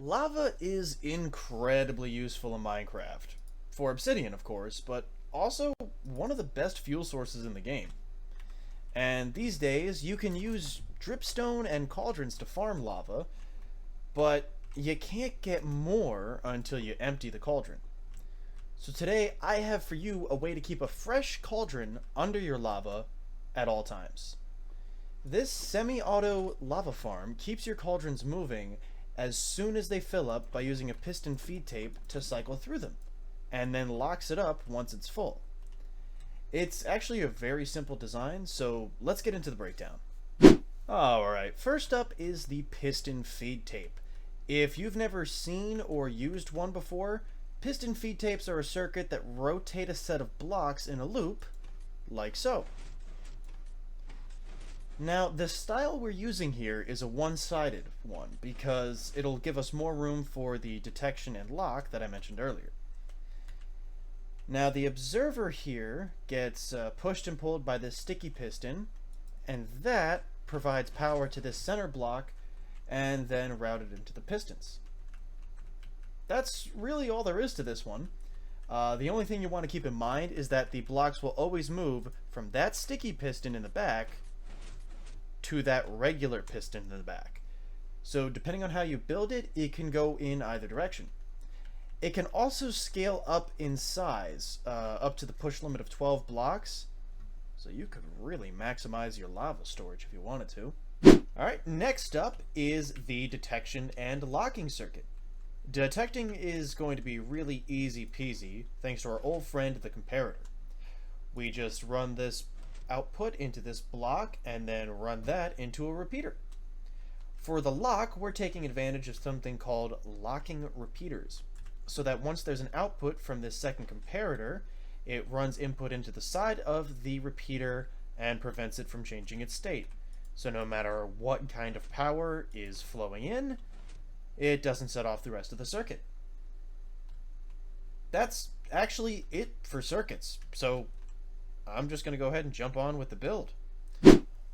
Lava is incredibly useful in Minecraft. For obsidian, of course, but also one of the best fuel sources in the game. And these days, you can use dripstone and cauldrons to farm lava, but you can't get more until you empty the cauldron. So today, I have for you a way to keep a fresh cauldron under your lava at all times. This semi-auto lava farm keeps your cauldrons moving as soon as they fill up by using a piston feed tape to cycle through them, and then locks it up once it's full. It's actually a very simple design, so let's get into the breakdown. Alright, first up is the piston feed tape. If you've never seen or used one before, piston feed tapes are a circuit that rotate a set of blocks in a loop, like so. Now, the style we're using here is a one-sided one because it'll give us more room for the detection and lock that I mentioned earlier. Now, the observer here gets pushed and pulled by this sticky piston, and that provides power to this center block and then routed into the pistons. That's really all there is to this one. The only thing you want to keep in mind is that the blocks will always move from that sticky piston in the back to that regular piston in the back. So depending on how you build it, it can go in either direction. It can also scale up in size, up to the push limit of 12 blocks, so you could really maximize your lava storage if you wanted to. Alright, next up is the detection and locking circuit. Detecting is going to be really easy peasy thanks to our old friend the comparator. We just run this output into this block and then run that into a repeater. For the lock, we're taking advantage of something called locking repeaters, so that once there's an output from this second comparator, it runs input into the side of the repeater and prevents it from changing its state. So no matter what kind of power is flowing in, it doesn't set off the rest of the circuit. That's actually it for circuits, so I'm just going to go ahead and jump on with the build.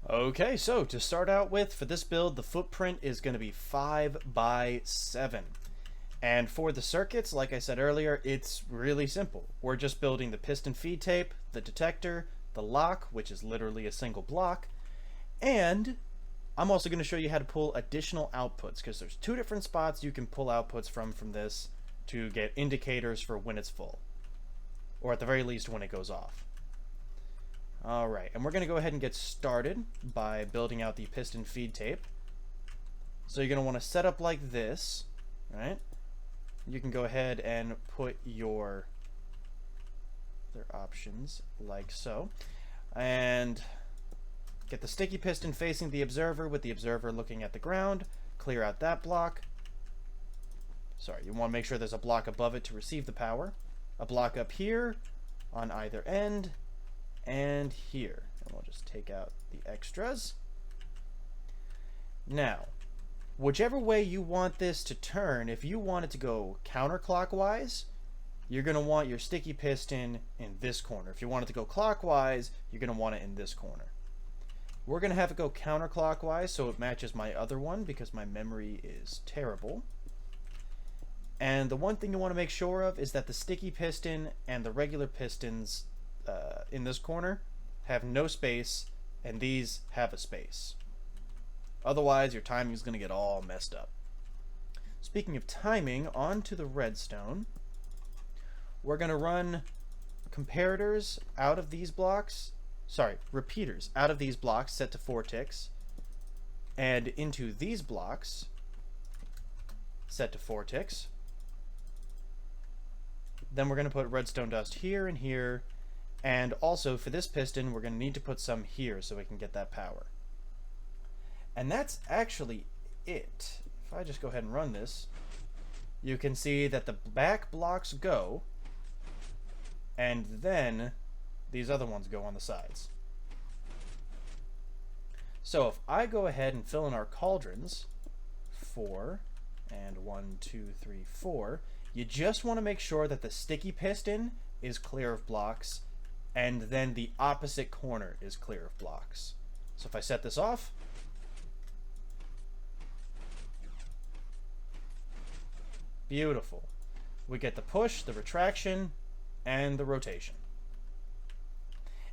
Okay, so to start out with, for this build, the footprint is going to be 5 by 7. And for the circuits, like I said earlier, it's really simple. We're just building the piston feed tape, the detector, the lock, which is literally a single block, and I'm also going to show you how to pull additional outputs, because there's 2 different spots you can pull outputs from this to get indicators for when it's full, or at the very least when it goes off. Alright, and we're going to go ahead and get started by building out the piston feed tape. So you're going to want to set up like this, right? You can go ahead and put your other options like so, and get the sticky piston facing the observer with the observer looking at the ground. Clear out that block. Sorry, you want to make sure there's a block above it to receive the power, a block up here on either end, and here. And we'll just take out the extras. Now, whichever way you want this to turn, if you want it to go counterclockwise, you're going to want your sticky piston in this corner. If you want it to go clockwise, you're going to want it in this corner. We're going to have it go counterclockwise so it matches my other one because my memory is terrible. And the one thing you want to make sure of is that the sticky piston and the regular pistons in this corner have no space, and these have a space. Otherwise, your timing is going to get all messed up. Speaking of timing, on to the redstone. We're going to run comparators out of these blocks, repeaters out of these blocks set to 4 ticks, and into these blocks set to 4 ticks. Then we're going to put redstone dust here and here, and also for this piston we're going to need to put some here so we can get that power. And that's actually it. If I just go ahead and run this, you can see that the back blocks go, and then these other ones go on the sides. So if I go ahead and fill in our cauldrons, 4, and 1, 2, 3, 4, you just want to make sure that the sticky piston is clear of blocks, and then the opposite corner is clear of blocks. So if I set this off, Beautiful. We get the push, the retraction, and the rotation.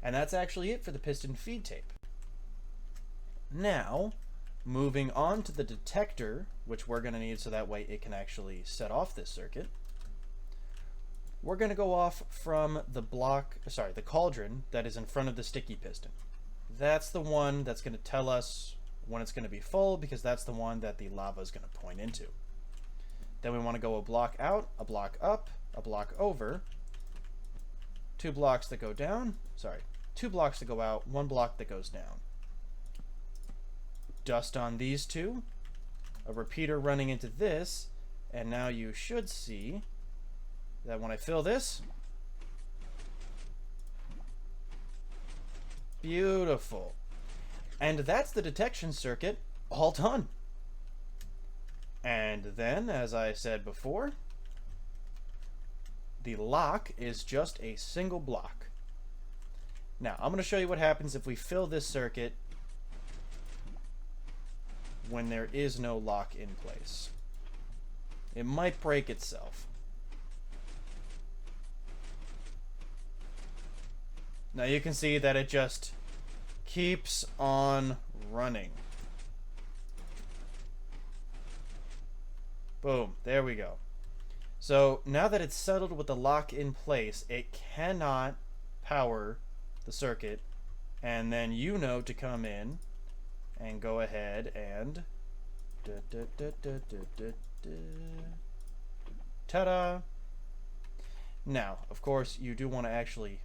And that's actually it for the piston feed tape. Now, moving on to the detector, which we're going to need so that way it can actually set off this circuit. We're going to go off from the the cauldron that is in front of the sticky piston. That's the one that's going to tell us when it's going to be full, because that's the one that the lava is going to point into. Then we want to go a block out, a block up, a block over, 2 blocks that go down, 2 blocks that go out, 1 block that goes down. Dust on these 2, a repeater running into this, and now you should see that when I fill this, beautiful. And that's the detection circuit all done. And then, as I said before, the lock is just a single block. Now, I'm going to show you what happens if we fill this circuit when there is no lock in place. It might break itself. Now you can see that it just keeps on running. Boom, there we go. So now that it's settled with the lock in place, it cannot power the circuit, and then you know to come in and go ahead and ta-da! Now, of course, you do want to actually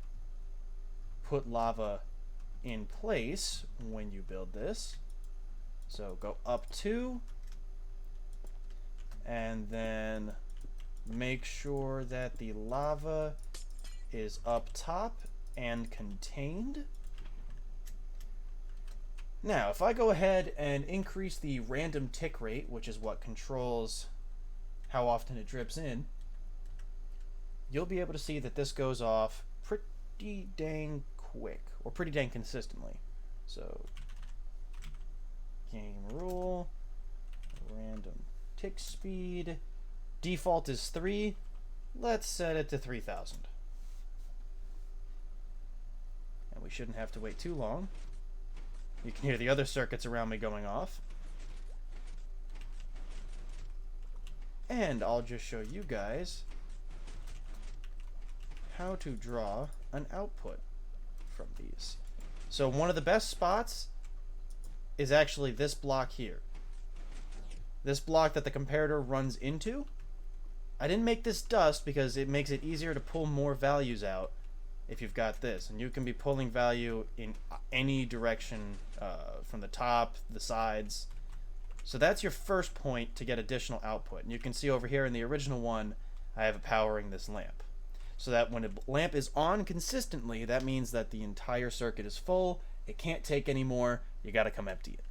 put lava in place when you build this. So go up 2, and then make sure that the lava is up top and contained. Now, if I go ahead and increase the random tick rate, which is what controls how often it drips in, you'll be able to see that this goes off pretty dang quick, or pretty dang consistently. So, game rule, random tick speed, default is 3, let's set it to 3000. And we shouldn't have to wait too long. You can hear the other circuits around me going off. And I'll just show you guys how to draw an output from these. So one of the best spots is actually this block here. This block that the comparator runs into. I didn't make this dust because it makes it easier to pull more values out if you've got this. And you can be pulling value in any direction from the top, the sides. So that's your first point to get additional output. And you can see over here in the original one, I have it powering this lamp. So that when a lamp is on consistently, that means that the entire circuit is full. It can't take any more. You got to come empty it.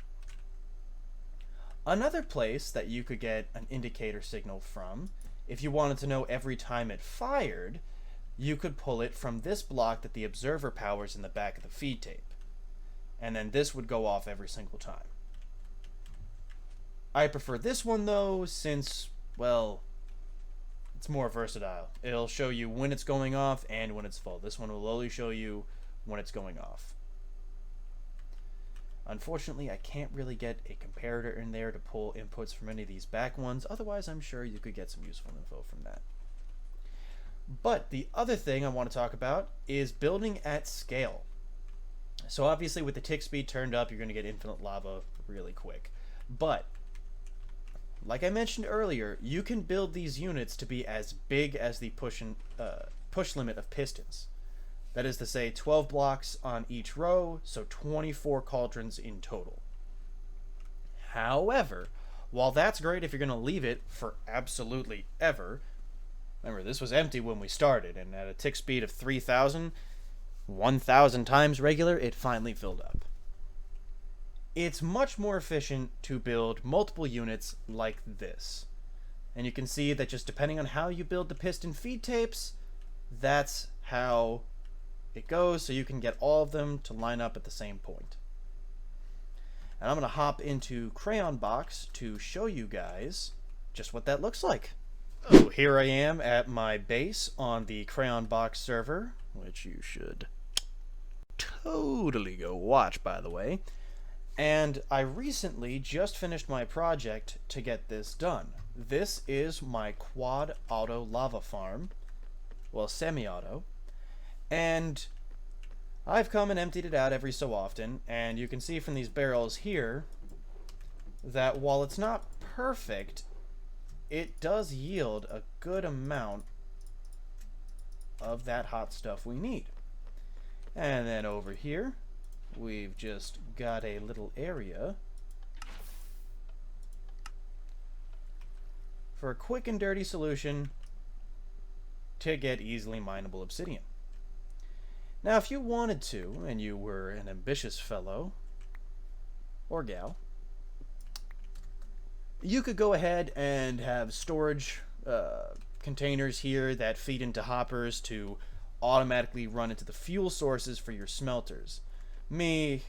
Another place that you could get an indicator signal from, if you wanted to know every time it fired, you could pull it from this block that the observer powers in the back of the feed tape. And then this would go off every single time. I prefer this one though, since, well, it's more versatile. It'll show you when it's going off and when it's full. This one will only show you when it's going off. Unfortunately, I can't really get a comparator in there to pull inputs from any of these back ones. Otherwise, I'm sure you could get some useful info from that. But the other thing I want to talk about is building at scale. So obviously with the tick speed turned up, you're going to get infinite lava really quick. But like I mentioned earlier, you can build these units to be as big as the push limit of pistons. That is to say 12 blocks on each row, so 24 cauldrons in total. However, while that's great if you're going to leave it for absolutely ever, remember this was empty when we started, and at a tick speed of 3000, 1000 times regular, it finally filled up. It's much more efficient to build multiple units like this. And you can see that just depending on how you build the piston feed tapes, that's how it goes, so you can get all of them to line up at the same point. And I'm going to hop into Crayon Box to show you guys just what that looks like. Oh, here I am at my base on the Crayon Box server, which you should totally go watch, by the way. And I recently just finished my project to get this done. This is my quad auto lava farm. Well, semi-auto. And I've come and emptied it out every so often, and you can see from these barrels here that while it's not perfect, it does yield a good amount of that hot stuff we need. And then over here, we've just got a little area for a quick and dirty solution to get easily mineable obsidian. Now, if you wanted to, and you were an ambitious fellow or gal, you could go ahead and have storage containers here that feed into hoppers to automatically run into the fuel sources for your smelters. My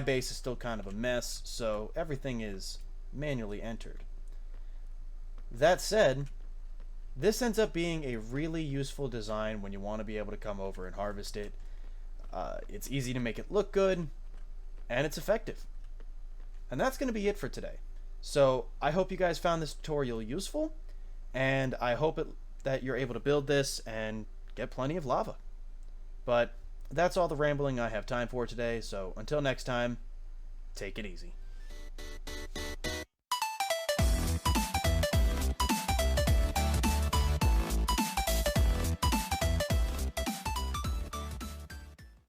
base is still kind of a mess, so everything is manually entered. That said, this ends up being a really useful design when you want to be able to come over and harvest it. It's easy to make it look good, and it's effective. And that's going to be it for today. So I hope you guys found this tutorial useful, and I hope that you're able to build this and get plenty of lava. But that's all the rambling I have time for today, so until next time, take it easy.